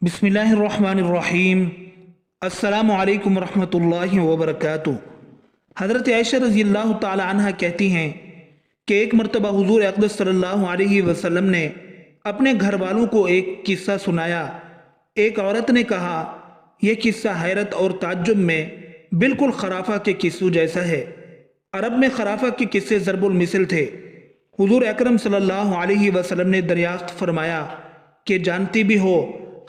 बिस्मिल्लाहिर्रहमानिर्रहीम। अस्सलामु अलैकुम रहमतुल्लाहि व बरकातुहू। हज़रत आयशा रज़ी अल्लाह ताला अन्हा कहती हैं कि एक मरतबा हुज़ूर अक़दस सल्लल्लाहु अलैहि वसल्लम ने अपने घर वालों को एक किस्सा सुनाया। एक औरत ने कहा, यह किस्सा हैरत और ताज्जुब में बिल्कुल खराफा के किस्सों जैसा है। अरब में खराफा के किस्से ज़रबुल मिसल थे। हुज़ूर अकरम सल्लल्लाहु अलैहि वसल्लम ने दरियाफ्त फरमाया कि जानती भी हो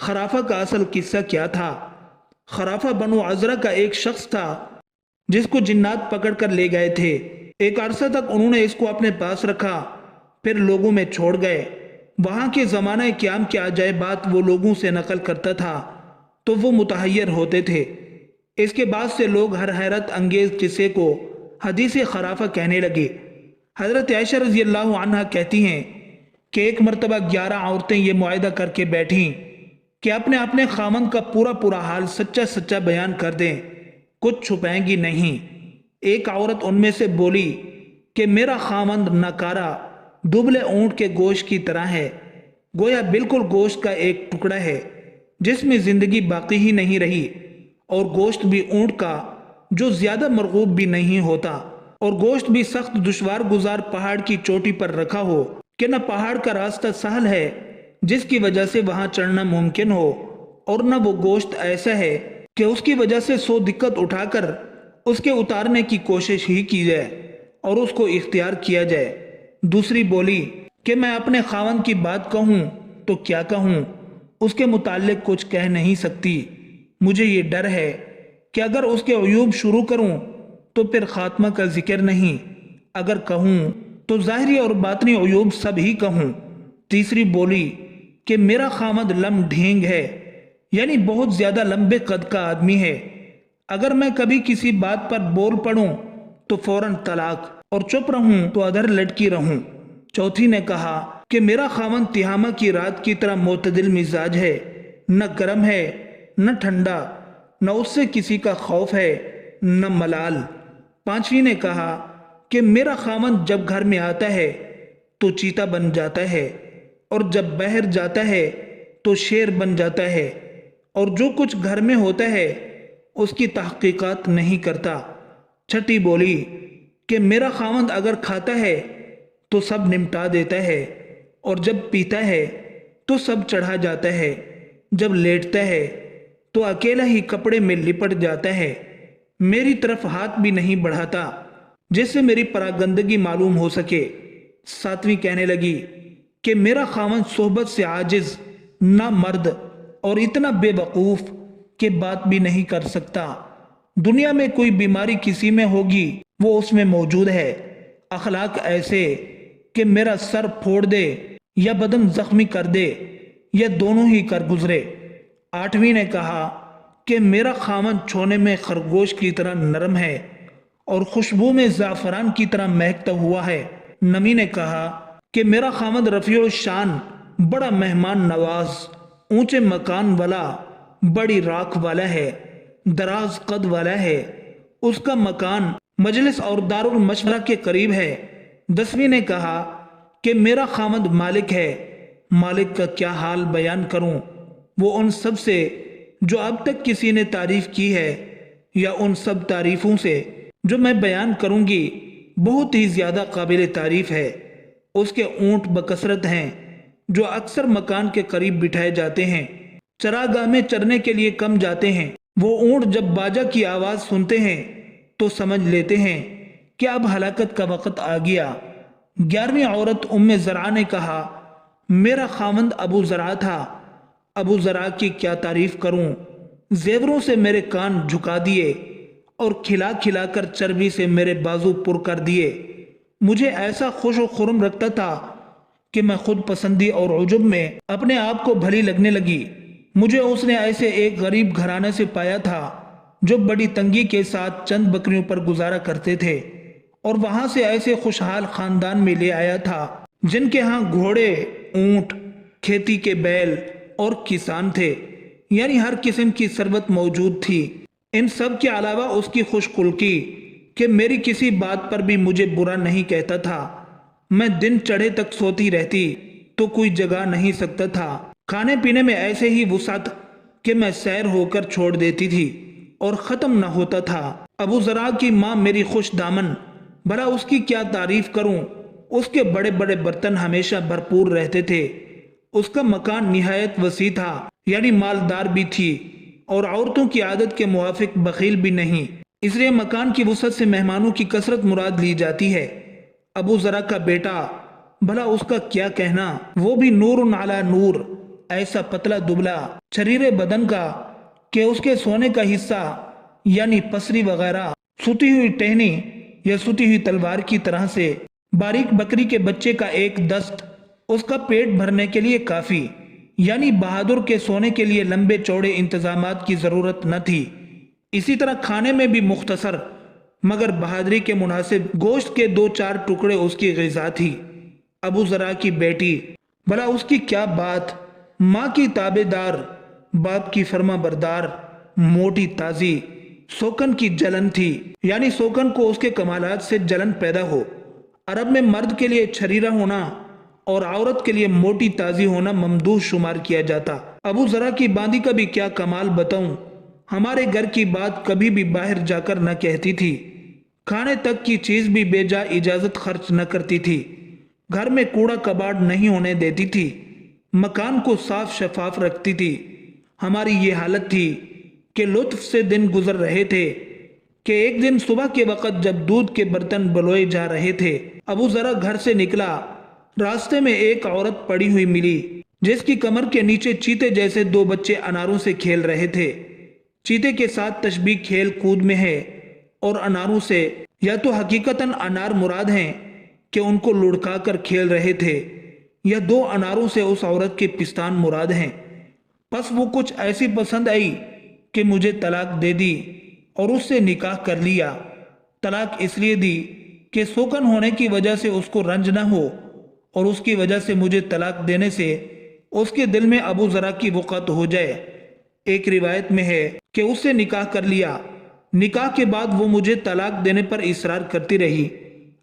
खराफा का असल किस्सा क्या था। खराफा बनु अज़रा का एक शख्स था जिसको जिन्नात पकड़ कर ले गए थे। एक अरसा तक उन्होंने इसको अपने पास रखा, फिर लोगों में छोड़ गए। वहां के ज़माना क़याम के अजायबात वो लोगों से नकल करता था तो वो मुतहय्यर होते थे। इसके बाद से लोग हर हैरत अंगेज किस्से को हदीस खराफा कहने लगे। हज़रत आयशा रज़ी अल्लाह अन्हा कहती हैं कि एक मरतबा 11 औरतें ये मुआहदा करके बैठीं कि अपने अपने खामन का पूरा पूरा हाल सच्चा सच्चा बयान कर दें, कुछ छुपाएंगी नहीं। एक औरत उनमें से बोली कि मेरा खामंद नकारा दुबले ऊंट के गोश्त की तरह है, गोया बिल्कुल गोश्त का एक टुकड़ा है जिसमें जिंदगी बाकी ही नहीं रही, और गोश्त भी ऊंट का जो ज्यादा मरगूब भी नहीं होता, और गोश्त भी सख्त दुश्वार गुजार पहाड़ की चोटी पर रखा हो कि न पहाड़ का रास्ता सहल है जिसकी वजह से वहां चढ़ना मुमकिन हो, और न वो गोश्त ऐसा है कि उसकी वजह से 100 दिक्कत उठाकर उसके उतारने की कोशिश ही की जाए और उसको इख्तियार किया जाए। दूसरी बोली कि मैं अपने खावन की बात कहूँ तो क्या कहूँ, उसके मुताल्लिक कुछ कह नहीं सकती। मुझे ये डर है कि अगर उसके अयूब शुरू करूँ तो फिर खात्मा का जिक्र नहीं, अगर कहूँ तो ज़ाहिरी और बातनी अयूब सब ही कहूँ। तीसरी बोली कि मेरा खामद लम ढींग है, यानी बहुत ज्यादा लंबे कद का आदमी है। अगर मैं कभी किसी बात पर बोल पड़ूं तो फौरन तलाक, और चुप रहूं तो अधर लटकी रहूं। चौथी ने कहा कि मेरा खामन तिहामा की रात की तरह मोतदिल मिजाज है, न गर्म है न ठंडा, न उससे किसी का खौफ है न मलाल। पांचवी ने कहा कि मेरा खामन जब घर में आता है तो चीता बन जाता है, और जब बाहर जाता है तो शेर बन जाता है, और जो कुछ घर में होता है उसकी तहकीकात नहीं करता। छठी बोली कि मेरा खामद अगर खाता है तो सब निपटा देता है, और जब पीता है तो सब चढ़ा जाता है, जब लेटता है तो अकेला ही कपड़े में लिपट जाता है, मेरी तरफ हाथ भी नहीं बढ़ाता जिससे मेरी परागंदगी मालूम हो सके। सातवीं कहने लगी कि मेरा खामद सोहबत से आजिज ना मर्द, और इतना बेवकूफ कि बात भी नहीं कर सकता। दुनिया में कोई बीमारी किसी में होगी वो उसमें मौजूद है। अखलाक ऐसे कि मेरा सर फोड़ दे या बदन जख्मी कर दे, या दोनों ही कर गुजरे। आठवीं ने कहा कि मेरा खामन छोने में खरगोश की तरह नरम है और खुशबू में ज़ाफ़रान की तरह महकता हुआ है। नवी ने कहा कि मेरा खामद रफ़ीउ शान, बड़ा मेहमान नवाज, ऊंचे मकान वाला, बड़ी राख वाला है, दराज कद वाला है, उसका मकान मजलिस और दारुल मशवरा के करीब है। 10वीं ने कहा कि मेरा खामद मालिक है, मालिक का क्या हाल बयान करूं, वो उन सब से जो अब तक किसी ने तारीफ की है, या उन सब तारीफों से जो मैं बयान करूंगी बहुत ही ज्यादा काबिल तारीफ है। उसके ऊंट बकसरत हैं जो अक्सर मकान के करीब बिठाए जाते हैं, चरागाह में चरने के लिए कम जाते हैं। वो ऊंट जब बाजा की आवाज सुनते हैं तो समझ लेते हैं कि अब हलाकत का वक्त आ गया। 11वीं औरत उम्मे ज़रा ने कहा, मेरा खामंद अबू ज़रा था, अबू ज़रा की क्या तारीफ करूं, जेवरों से मेरे कान झुका दिए और खिला खिला कर चर्बी से मेरे बाजू पुर कर दिए। मुझे ऐसा खुश और खुरम रखता था कि मैं खुद पसंदी और उजुब में अपने आप को भली लगने लगी। मुझे उसने ऐसे एक गरीब घराने से पाया था जो बड़ी तंगी के साथ चंद बकरियों पर गुजारा करते थे, और वहां से ऐसे खुशहाल खानदान में ले आया था जिनके यहाँ घोड़े, ऊंट, खेती के बैल और किसान थे, यानी हर किस्म की सरबत मौजूद थी। इन सब के अलावा उसकी खुशकुल्की कि मेरी किसी बात पर भी मुझे बुरा नहीं कहता था। मैं दिन चढ़े तक सोती रहती तो कोई जगा नहीं सकता था। खाने पीने में ऐसे ही वुसअत کہ میں سیر ہو کر چھوڑ دیتی تھی اور ختم نہ ہوتا تھا۔ ابو ذرا کی ماں میری خوش دامن، بھلا اس کی کیا تعریف کروں۔ اس کے بڑے بڑے برتن ہمیشہ بھرپور رہتے تھے۔ اس کا مکان نہایت وسیع تھا، یعنی مالدار بھی تھی اور عورتوں کی عادت کے موافق بخیل بھی نہیں، اس لیے مکان کی وسعت سے مہمانوں کی کثرت مراد لی جاتی ہے۔ ابو ذرا کا بیٹا، بھلا اس کا کیا کہنا، وہ بھی نور علی نور، ایسا پتلا دبلا شریر بدن کا کہ اس کے سونے کا حصہ یعنی پسری وغیرہ سوتی ہوئی ٹہنی یا سوتی ہوئی تلوار کی طرح سے، باریک بکری کے بچے کا ایک دست اس کا پیٹ بھرنے کے لیے کافی، یعنی بہادر کے سونے کے لیے لمبے چوڑے انتظامات کی ضرورت نہ تھی۔ اسی طرح کھانے میں بھی مختصر مگر بہادری کے مناسب گوشت کے 2-4 ٹکڑے اس کی غذا تھی۔ ابو ذرا کی بیٹی، بھلا اس کی کیا بات، ماں کی تابع دار، باپ کی فرما بردار، موٹی تازی، سوکن کی جلن تھی، یعنی سوکن کو اس کے کمالات سے جلن پیدا ہو۔ عرب میں مرد کے لیے چھریرا ہونا اور عورت کے لیے موٹی تازی ہونا ممدوح شمار کیا جاتا۔ ابو ذرا کی باندی کا بھی کیا کمال بتاؤں، ہمارے گھر کی بات کبھی بھی باہر جا کر نہ کہتی تھی، کھانے تک کی چیز بھی بے جا اجازت خرچ نہ کرتی تھی، گھر میں کوڑا کباڑ نہیں ہونے دیتی تھی، مکان کو صاف شفاف رکھتی تھی۔ ہماری یہ حالت تھی کہ لطف سے دن گزر رہے تھے کہ ایک دن صبح کے وقت جب دودھ کے برتن بلوئے جا رہے تھے، ابو ذرا گھر سے نکلا، راستے میں ایک عورت پڑی ہوئی ملی جس کی کمر کے نیچے چیتے جیسے 2 بچے اناروں سے کھیل رہے تھے۔ چیتے کے ساتھ تشبیہ کھیل کود میں ہے اور اناروں سے یا تو حقیقتاً انار مراد ہیں کہ ان کو لڑکا کر کھیل رہے تھے، یا 2 اناروں سے اس عورت کے پستان مراد ہیں۔ پس وہ کچھ ایسی پسند آئی کہ مجھے طلاق دے دی اور اس سے نکاح کر لیا۔ طلاق اس لیے دی کہ سوکن ہونے کی وجہ سے اس کو رنج نہ ہو، اور اس کی وجہ سے مجھے طلاق دینے سے اس کے دل میں ابو ذرا کی وقعت ہو جائے۔ ایک روایت میں ہے کہ اس سے نکاح کر لیا، نکاح کے بعد وہ مجھے طلاق دینے پر اصرار کرتی رہی،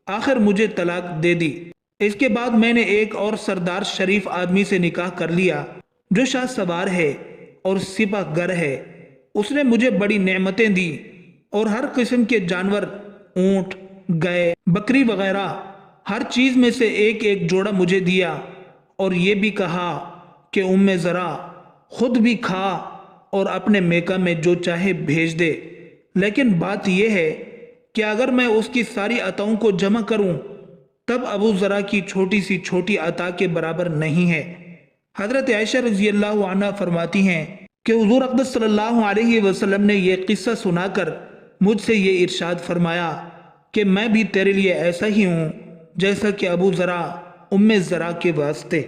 آخر مجھے طلاق دے دی۔ اس کے بعد میں نے ایک اور سردار شریف آدمی سے نکاح کر لیا جو شاہ سوار ہے اور سپہ گر ہے۔ اس نے مجھے بڑی نعمتیں دی اور ہر قسم کے جانور، اونٹ، گائے، بکری وغیرہ ہر چیز میں سے ایک ایک جوڑا مجھے دیا، اور یہ بھی کہا کہ ذرا خود بھی کھا اور اپنے میکہ میں جو چاہے بھیج دے، لیکن بات یہ ہے کہ اگر میں اس کی ساری عطاؤں کو جمع کروں تب ابو ذرا کی چھوٹی سی چھوٹی عطا کے برابر نہیں ہے۔ حضرت عائشہ رضی اللہ عنہ فرماتی ہیں کہ حضور اقدس صلی اللہ علیہ وسلم نے یہ قصہ سنا کر مجھ سے یہ ارشاد فرمایا کہ میں بھی تیرے لیے ایسا ہی ہوں جیسا کہ ابو ذرا ذرا کے واسطے۔